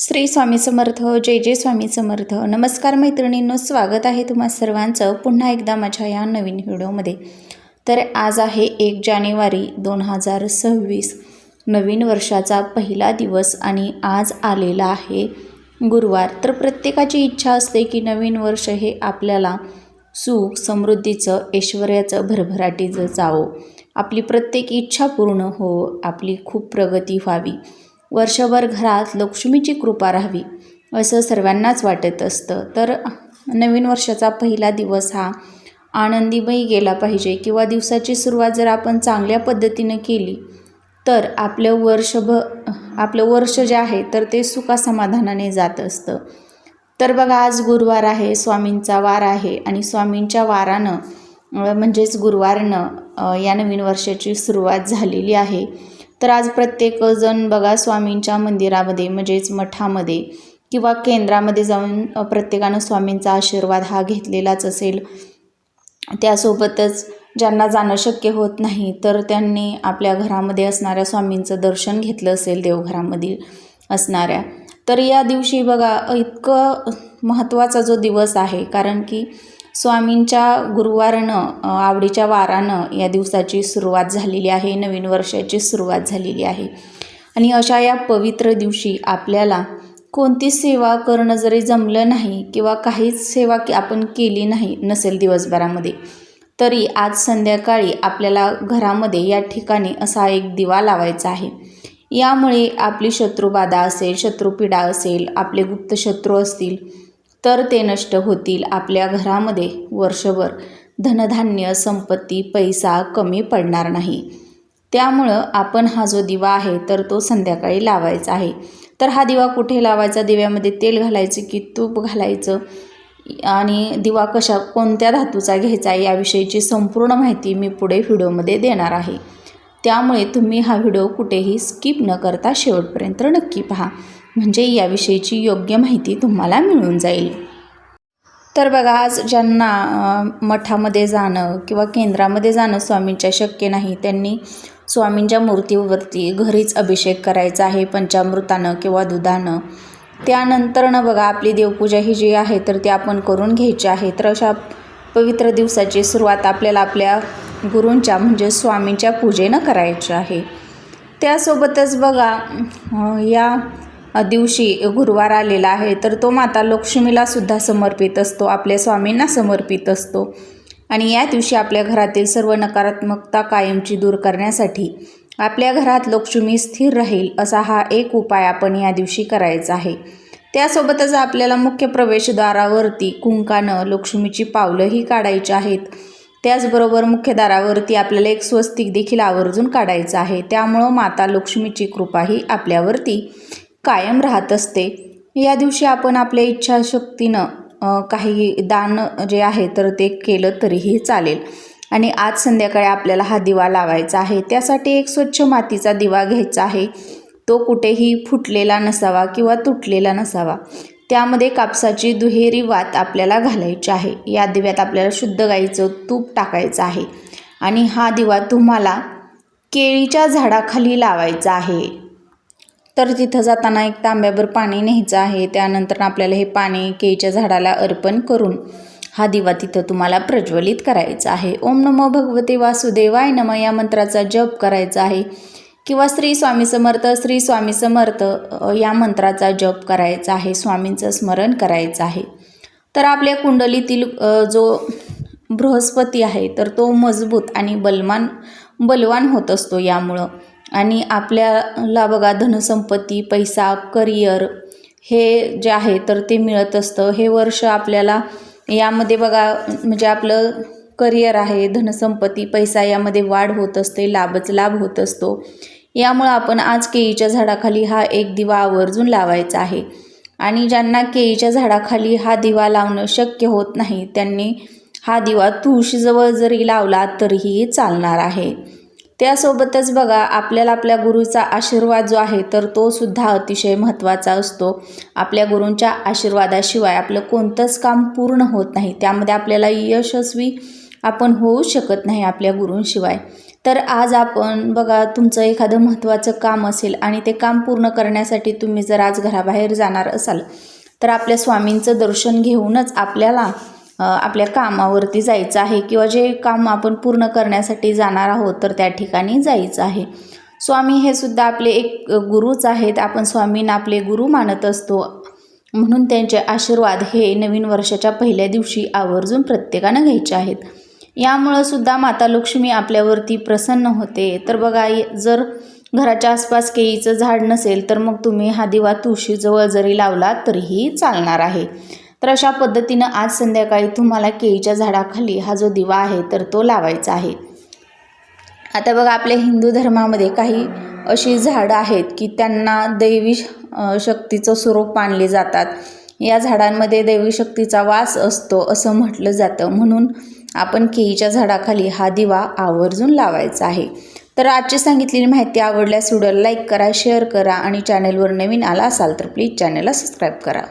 श्री स्वामी समर्थ. जय जय स्वामी समर्थ. नमस्कार मैत्रिणींनो, स्वागत आहे तुम्हा सर्वांचं पुन्हा एकदा माझ्या या नवीन व्हिडिओमध्ये. तर आज आहे 1 जानेवारी 2026, नवीन वर्षाचा पहिला दिवस आणि आज आलेला आहे गुरुवार. तर प्रत्येकाची इच्छा असते की नवीन वर्ष हे आपल्याला सुख समृद्धीचं, ऐश्वर्याचं, भरभराटीचं जावो, आपली प्रत्येक इच्छा पूर्ण हो, आपली खूप प्रगती व्हावी, वर्षभर घरात लक्ष्मीची कृपा राहावी असं सर्वांनाच वाटत असतं. तर नवीन वर्षाचा पहिला दिवस हा आनंदीमयी गेला पाहिजे किंवा दिवसाची सुरुवात जर आपण चांगल्या पद्धतीनं केली तर आपलं वर्ष जे आहे तर ते सुखासमाधानाने जात असतं. तर बघा, आज गुरुवार आहे, स्वामींचा वार आहे आणि स्वामींच्या वारानं म्हणजेच गुरुवारनं या नवीन वर्षाची सुरुवात झालेली आहे. तर आज प्रत्येकजण बघा स्वामींच्या मंदिरामध्ये म्हणजेच मठामध्ये किंवा केंद्रामध्ये जाऊन प्रत्येकानं स्वामींचा आशीर्वाद हा घेतलेलाच असेल. त्यासोबतच ज्यांना जाणं शक्य होत नाही तर त्यांनी आपल्या घरामध्ये असणाऱ्या स्वामींचं दर्शन घेतलं असेल, देवघरामध्ये असणाऱ्या. तर या दिवशी बघा इतकं महत्त्वाचा जो दिवस आहे, कारण की स्वामींच्या गुरुवारनं आवडीच्या वारानं या दिवसाची सुरुवात झालेली आहे, नवीन वर्षाची सुरुवात झालेली आहे. आणि अशा या पवित्र दिवशी आपल्याला कोणती सेवा करणं जरी जमलं नाही किंवा काहीच सेवा आपण केली नसेल दिवसभरामध्ये, तरी आज संध्याकाळी आपल्याला घरामध्ये या ठिकाणी असा एक दिवा लावायचा आहे. यामुळे आपली शत्रुबाधा असेल, शत्रुपीडा असेल, आपले गुप्त शत्रू असतील तर ते नष्ट होतील. आपल्या घरामध्ये वर्षभर धनधान्य, संपत्ती, पैसा कमी पडणार नाही. त्यामुळं आपण हा जो दिवा आहे तर तो संध्याकाळी लावायचा आहे. तर हा दिवा कुठे लावायचा, दिव्यामध्ये तेल घालायचं की तूप घालायचं आणि दिवा कोणत्या धातूचा घ्यायचा याविषयीची संपूर्ण माहिती मी पुढे व्हिडिओमध्ये देणार आहे. त्यामुळे तुम्ही हा व्हिडिओ कुठेही स्किप न करता शेवटपर्यंत नक्की पहा, म्हणजे याविषयीची योग्य माहिती तुम्हाला मिळून जाईल. तर बघा, आज ज्यांना मठामध्ये जाणं किंवा केंद्रामध्ये जाणं स्वामींच्या शक्य नाही, त्यांनी स्वामींच्या मूर्तीवरती घरीच अभिषेक करायचा आहे पंचामृतानं किंवा दुधानं. त्यानंतरनं बघा आपली देवपूजा ही जी आहे तर ती आपण करून घ्यायची आहे. तर अशा पवित्र दिवसाची सुरुवात आपल्याला आपल्या गुरूंच्या म्हणजे स्वामींच्या पूजेनं करायची आहे. त्यासोबतच बघा या दिवशी गुरुवार आलेला आहे तर तो माता लक्ष्मीला सुद्धा समर्पित असतो, आपल्या स्वामींना समर्पित असतो. आणि या दिवशी आपल्या घरातील सर्व नकारात्मकता कायमची दूर करण्यासाठी आपल्या घरात लक्ष्मी स्थिर राहील असा हा एक उपाय आपण या दिवशी करायचा आहे. त्यासोबतच आपल्याला मुख्य प्रवेशद्वारावरती कुंकानं लक्ष्मीची पावलंही काढायची आहेत. त्याचबरोबर मुख्य दारावरती आपल्याला एक स्वस्तिक देखील आवर्जून काढायचं आहे. त्यामुळं माता लक्ष्मीची कृपाही आपल्यावरती कायम राहत असते. या दिवशी आपण आपल्या इच्छाशक्तीनं काही दान जे आहे तर ते केलं तरीही चालेल. आणि आज संध्याकाळी आपल्याला हा दिवा लावायचा आहे. त्यासाठी एक स्वच्छ मातीचा दिवा घ्यायचा आहे. तो कुठेही फुटलेला नसावा किंवा तुटलेला नसावा. त्यामध्ये कापसाची दुहेरी वात आपल्याला घालायची आहे. या दिव्यात आपल्याला शुद्ध गाईचं तूप टाकायचं आहे आणि हा दिवा तुम्हाला केळीच्या झाडाखाली लावायचा आहे. तर तिथं जाताना एक तांब्याभर पाणी न्यायचं आहे. त्यानंतर आपल्याला हे पाणी केळीच्या झाडाला अर्पण करून हा दिवा तिथं तुम्हाला प्रज्वलित करायचा आहे. ओम नमो भगवते वासुदेवाय नमः या मंत्राचा जप करायचा आहे किंवा श्री स्वामी समर्थ, श्री स्वामी समर्थ या मंत्राचा जप करायचा आहे, स्वामींचं स्मरण करायचं आहे. तर आपल्या कुंडलीतील जो बृहस्पती आहे तर तो मजबूत आणि बलवान होत असतो यामुळं. आणि आपल्याला बघा धनसंपत्ती, पैसा, करिअर हे जे आहे तर ते मिळत असतं. हे वर्ष आपल्याला यामध्ये बघा म्हणजे आपलं करिअर आहे, धनसंपत्ती, पैसा यामध्ये वाढ होत असते, लाभच लाभ होत असतो. यामुळं आपण आज केळीच्या झाडाखाली हा एक दिवा आवर्जून लावायचा आहे. आणि ज्यांना केळीच्या झाडाखाली हा दिवा लावणं शक्य होत नाही त्यांनी हा दिवा तुळशीजवळ जरी लावला तरीही चालणार आहे. त्यासोबतच बघा आपल्याला आपल्या गुरूचा आशीर्वाद जो आहे तर तो सुद्धा अतिशय महत्त्वाचा असतो. आपल्या गुरूंच्या आशीर्वादाशिवाय आपलं कोणतंच काम पूर्ण होत नाही, त्यामध्ये आपल्याला यशस्वी आपण होऊ शकत नाही आपल्या गुरूंशिवाय. तर आज आपण बघा, तुमचं एखादं महत्त्वाचं काम असेल आणि ते काम पूर्ण करण्यासाठी तुम्ही जर आज घराबाहेर जाणार असाल तर आपल्या स्वामींचं दर्शन घेऊनच आपल्याला आपल्या कामावरती जायचं आहे किंवा जे काम आपण पूर्ण करण्यासाठी जाणार आहोत तर त्या ठिकाणी जायचं आहे. स्वामी हे सुद्धा आपले एक गुरुच आहेत. आपण स्वामींना आपले गुरु मानत असतो, म्हणून त्यांचे आशीर्वाद हे नवीन वर्षाच्या पहिल्या दिवशी आवर्जून प्रत्येकानं घ्यायचे आहेत. यामुळं सुद्धा माता लक्ष्मी आपल्यावरती प्रसन्न होते. तर बघा, जर घराच्या आसपास केळीचं झाड नसेल तर मग तुम्ही हा दिवा तुळशीजवळ जरी लावला तरीही चालणार आहे. तर अशा पद्धतीनं आज संध्याकाळी तुम्हाला केळीच्या झाडाखाली हा जो दिवा आहे तर तो लावायचा आहे. आता बघा, आपल्या हिंदू धर्मामध्ये काही अशी झाडं आहेत की त्यांना दैवी शक्तीचं स्वरूप मानले जातात. या झाडांमध्ये दैवी शक्तीचा वास असतो असं म्हटलं जातं, म्हणून आपण केळीच्या झाडाखाली हा दिवा आवर्जून लावायचा आहे. तर आजची सांगितलेली माहिती आवडल्यास व्हिडिओला लाईक करा, शेअर करा आणि चॅनलवर नवीन आला असाल तर प्लीज चॅनलला सबस्क्राईब करा.